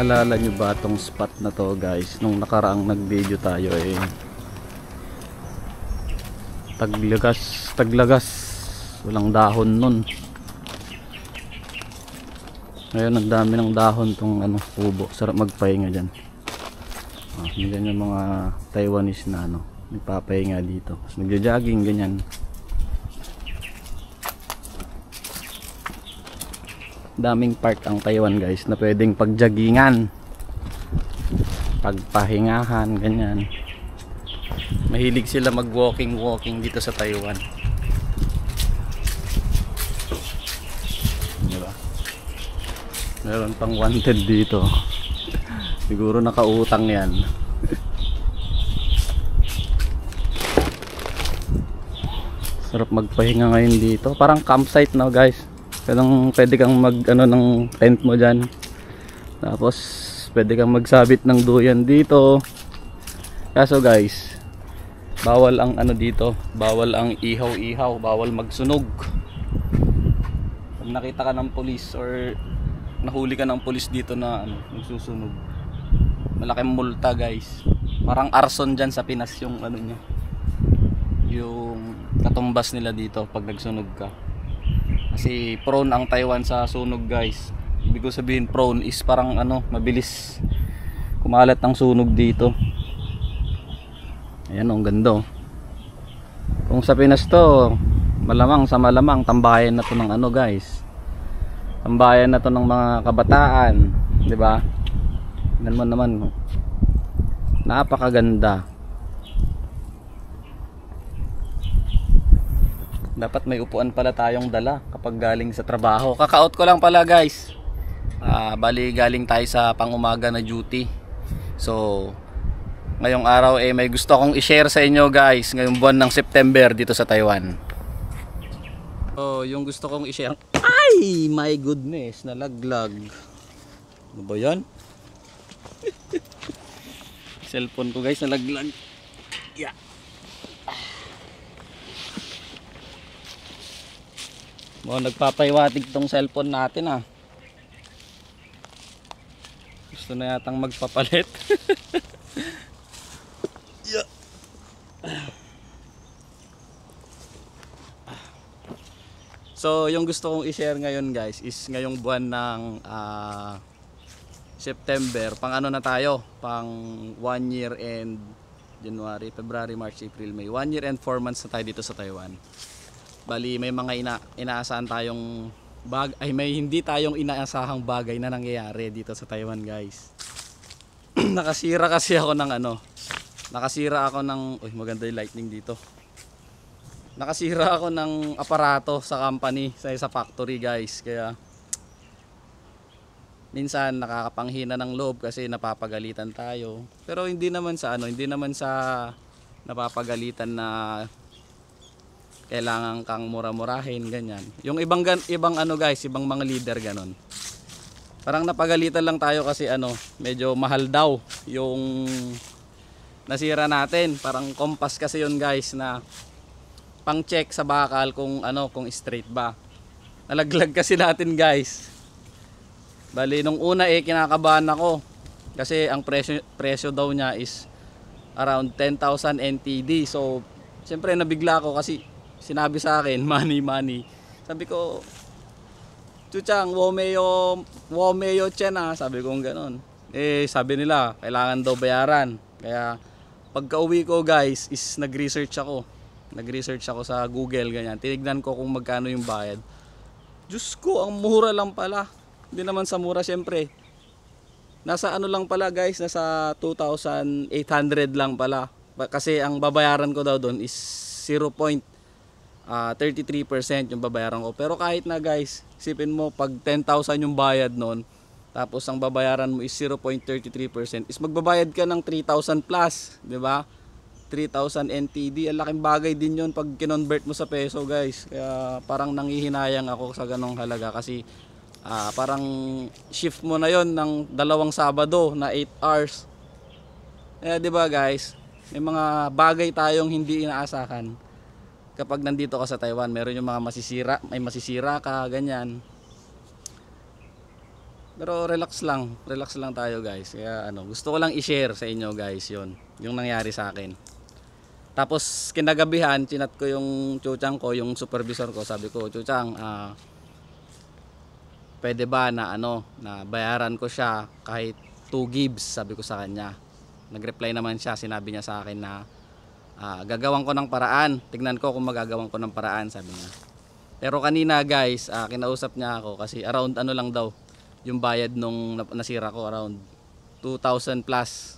Naalala nyo ba tong spot na to guys? Nung nakaraang nag-video tayo taglagas, walang dahon nun. Ngayon ang dami ng dahon tong kubo. Sarap magpahinga dyan. Ganyan yung mga Taiwanese na nagpapahinga dito. Nagja-jogging ganyan. Daming park ang Taiwan guys na pwedeng pagjaggingan, pagpahingahan, ganyan. Mahilig sila mag-walking dito sa Taiwan. Diba? Meron pang wanted dito. Siguro nakautang yan. Sarap magpahinga ngayon dito. Parang campsite na guys. Pwede kang mag ng tent mo dyan. Tapos pwede kang magsabit ng duyan dito. Kaso guys, bawal ang dito, bawal ang ihaw-ihaw, bawal magsunog. Pag nakita ka ng pulis or nahuli ka ng pulis dito na nagsusunog, malaking multa guys. Parang arson dyan sa Pinas yung niya, yung katumbas nila dito pag nagsunog ka. Kasi prone ang Taiwan sa sunog guys. Ibig ko sabihin prone is parang mabilis kumalat ang sunog dito. Ayan, ang ganda. Kung sa Pinas to, malamang tambayan na to ng guys. Tambayan na to ng mga kabataan, 'di ba? Naman napakaganda. Dapat may upuan pala tayong dala kapag galing sa trabaho. Kaka-out ko lang pala guys. Bali galing tayo sa pang-umaga na duty. So ngayong araw may gusto akong i-share sa inyo guys ngayong buwan ng September dito sa Taiwan. So yung gusto kong i-share, ay my goodness, nalaglag. Ano ba yan? Cellphone ko guys nalaglag. Yeah. Nagpapaiwatig tong cellphone natin Gusto na yatang magpapalit. Yeah. So yung gusto kong i-share ngayon guys is ngayong buwan ng September. Pang na tayo? Pang 1 year and January, February, March, April, May. 1 year and 4 months na tayo dito sa Taiwan. Bali may mga inaasahan tayong may hindi tayong inaasahang bagay na nangyayari dito sa Taiwan guys. Nakasira kasi ako ng maganda yung lightning dito. Nakasira ako ng aparato sa company, sa factory guys. Kaya minsan nakakapanghina ng loob kasi napapagalitan tayo. Pero hindi naman sa napapagalitan na kailangan kang mura-murahin ganyan. Yung ibang guys, ibang mga leader ganon. Parang napagalitan lang tayo kasi medyo mahal daw yung nasira natin. Parang compass kasi yun guys na pang-check sa bakal kung straight ba. Nalaglag kasi natin guys. Bali nung una kinakabahan ako kasi ang presyo daw niya is around 10,000 NTD. So siyempre nabigla ako kasi sinabi sa akin money. Sabi ko, chuchang womeyo chen sabi ko ganon. Sabi nila kailangan daw bayaran. Kaya pagka uwi ko guys is nag-research ako sa Google ganyan. Tinignan ko kung magkano yung bayad. Diyos ko, ang mura lang pala. Hindi naman sa mura syempre. Nasa lang pala guys, nasa 2,800 lang pala. Kasi ang babayaran ko daw doon is 0.33% yung babayaran ko. Pero kahit na guys, isipin mo pag 10,000 yung bayad noon, tapos ang babayaran mo is 0.33%, is magbabayad ka ng 3,000 plus, 'di ba? 3,000 NTD, ang laking bagay din 'yon pag kinonvert mo sa peso, guys. Kaya parang nanghihinayang ako sa ganong halaga kasi parang shift mo na 'yon ng 2 Sabado na 8 hours. 'Di ba, guys? May mga bagay tayong hindi inaasahan. Kapag nandito ka sa Taiwan, meron yung mga may masisira ka, ganyan. Pero relax lang tayo guys. Kaya ano, gusto ko lang i-share sa inyo guys 'yon, yung nangyari sa akin. Tapos kinagabihan, chinat ko yung chuchang ko, yung supervisor ko, sabi ko, "Chuchang, pwede ba na ano, na bayaran ko siya kahit 2 gigs," sabi ko sa kanya. Nag-reply naman siya, sinabi niya sa akin na gagawan ko ng paraan. Tignan ko kung magagawan ko ng paraan, sabi niya. Pero kanina guys, kinausap niya ako kasi around ano lang daw yung bayad nung nasira ko, around 2,000 plus.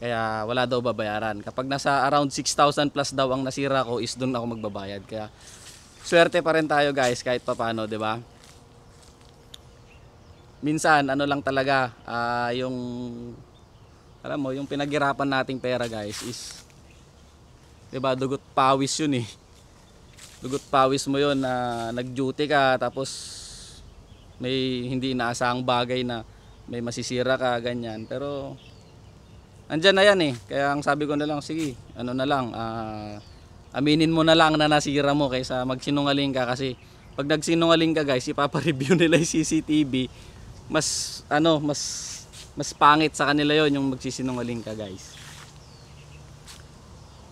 Kaya wala daw babayaran. Kapag nasa around 6,000 plus daw ang nasira ko, is doon ako magbabayad. Kaya swerte pa rin tayo guys kahit papaano, 'di ba? Minsan ano lang talaga, yung alam mo, yung pinaghirapan nating pera guys is, 'di ba, dugot pawis 'yun eh. Dugot pawis mo 'yun na nag-duty ka, tapos may hindi inaasahang bagay na may masisira ka, ganyan. Pero andyan na yan eh. Kaya ang sabi ko na lang, sige, ano na lang, aminin mo na lang na nasira mo kaysa magsinungaling ka. Kasi pag nagsinungaling ka guys, ipapareview nila yung CCTV. Mas pangit sa kanila yon yung magsisinungaling ka guys.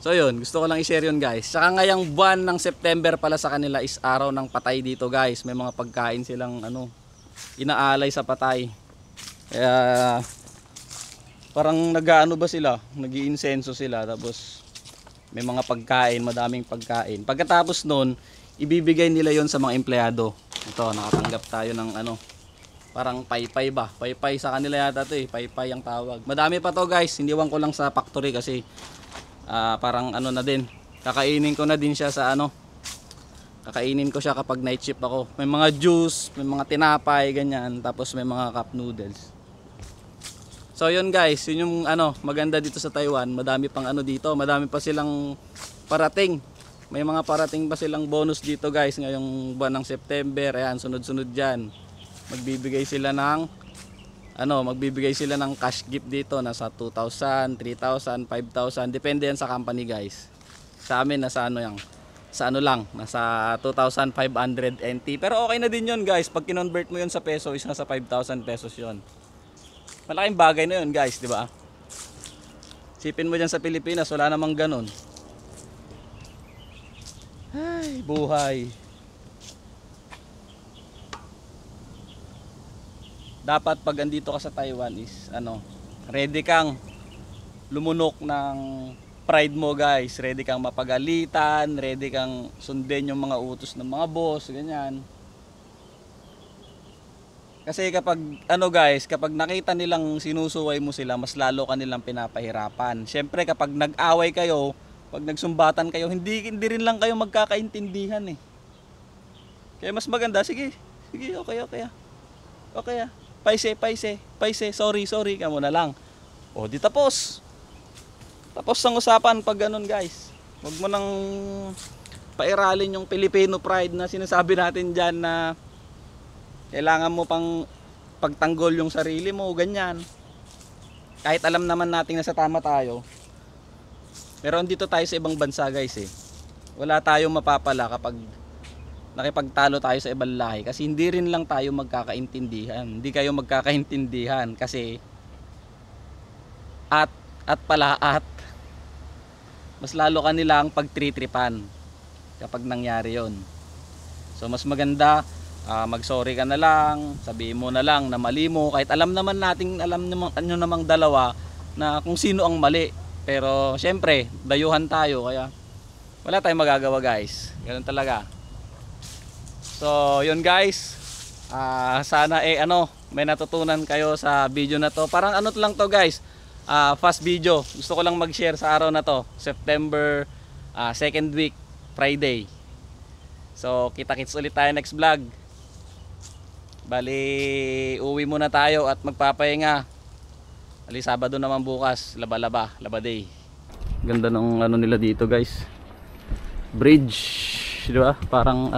So yun, gusto ko lang i-share yun guys. Saka ngayong buwan ng September pala sa kanila is araw ng patay dito guys. May mga pagkain silang inaalay sa patay. Kaya parang nag-aano ba sila, nag-iinsenso sila, tapos may mga pagkain, madaming pagkain. Pagkatapos nun, ibibigay nila yon sa mga empleyado. Ito, nakatanggap tayo ng parang paypay ba? Paypay sa kanila yata to eh, paypay ang tawag. Madami pa to guys, hiniwan ko lang sa factory kasi parang na din. Kakainin ko na din siya sa kakainin ko siya kapag night shift ako. May mga juice, may mga tinapay, ganyan, tapos may mga cup noodles. So yun guys, yun yung maganda dito sa Taiwan. Madami pang dito, madami pa silang parating. May mga parating pa silang bonus dito guys ngayong buwan ng September. Ayan, sunod-sunod diyan. Magbibigay sila ng cash gift dito, nasa 2,000, 3,000, 5,000, depende yan sa company guys. Sa amin nasa nasa 2,500 NT. Pero okay na din yun guys. Pag kinonvert mo yun sa peso, is nasa 5,000 pesos yun. Malaking bagay na yun guys, di ba? Sipin mo dyan sa Pilipinas, wala namang ganun. Ay, buhay. Dapat pag andito ka sa Taiwan is ready kang lumunok ng pride mo guys. Ready kang mapagalitan, ready kang sundin yung mga utos ng mga boss, ganyan. Kasi kapag kapag nakita nilang sinusuway mo sila, mas lalo ka nilang pinapahirapan. Siyempre kapag nag-away kayo, pag nagsumbatan kayo, hindi rin lang kayo magkakaintindihan eh. Kaya mas maganda, sige, okay. Paise, sorry ka muna lang. O di tapos. Tapos ang usapan pag ganun guys. Huwag mo nang pairalin yung Filipino pride na sinasabi natin dyan na kailangan mo pang pagtanggol yung sarili mo, ganyan. Kahit alam naman natin na sa tama tayo. Pero dito tayo sa ibang bansa guys eh. Wala tayong mapapala kapag nakipagtalo tayo sa ibang lahi. Kasi hindi rin lang tayo magkakaintindihan. Hindi kayo magkakaintindihan kasi at mas lalo ka nilang pagtritripan kapag nangyari yon. So mas maganda mag-sorry ka na lang, sabihin mo na lang na mali mo, kahit alam naman namang dalawa na kung sino ang mali. Pero syempre, dayuhan tayo kaya wala tayong magagawa guys. Ganun talaga. So, yun guys. Sana may natutunan kayo sa video na to. Parang lang to guys. Fast video. Gusto ko lang mag-share sa araw na to, September 2nd week, Friday. So, kita-kits ulit tayo next vlog. Bali, uwi muna tayo at magpapahinga. Bali, Sabado naman bukas, laba day. Ganda ng nila dito guys. Bridge, di ba? Parang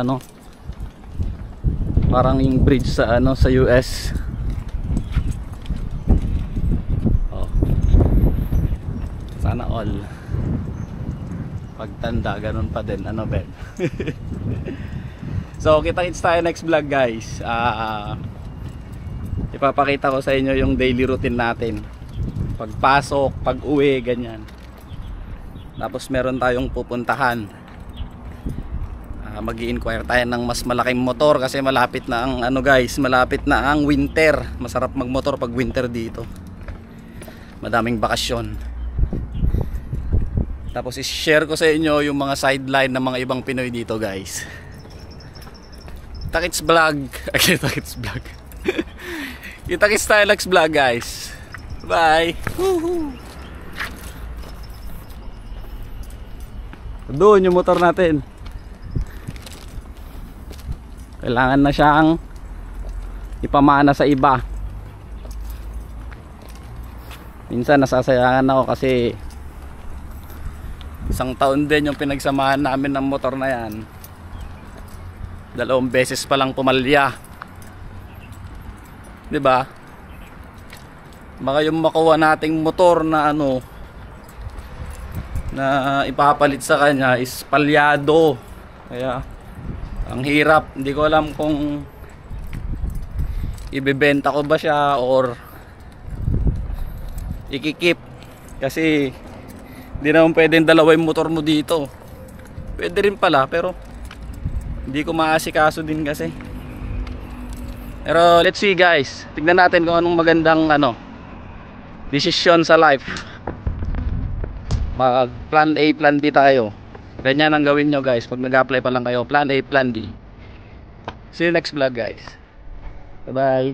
parang yung bridge sa sa US. Oh. Sana all. Pagtanda ganun pa din, Ben. So, kita-kits tayo next vlog guys. ipapakita ko sa inyo yung daily routine natin. Pagpasok, pag-uwi, ganyan. Tapos meron tayong pupuntahan. Mag-i-inquire tayo ng mas malaking motor kasi malapit na ang ano guys, malapit na ang winter. Masarap magmotor pag winter dito. Madaming bakasyon. Tapos i-share ko sa inyo yung mga sideline ng mga ibang Pinoy dito guys. Takits vlog. Okay, Takits vlog. Kita-kits tayo next vlog guys. Bye. Woohoo. Doon yung motor natin. Kailangan na siyang ipamana sa iba. Minsan nasasayangan ako kasi isang taon din yung pinagsamahan namin ng motor na yan. 2 beses pa lang pumalya. 'Di ba? Baka yung makuha nating motor na ano na ipapalit sa kanya is palyado. Kaya ang hirap, hindi ko alam kung ibebenta ko ba siya or ikikip kasi hindi naman pwedeng dalawa yung motor mo dito. Pwede rin pala pero hindi ko maasikaso din kasi. Pero let's see guys, tignan natin kung anong magandang ano desisyon sa life. Mag plan A, plan B tayo. Ganyan ang gawin nyo guys pag nag-apply pa lang kayo. Plan A, plan B. See you next vlog guys. Bye bye.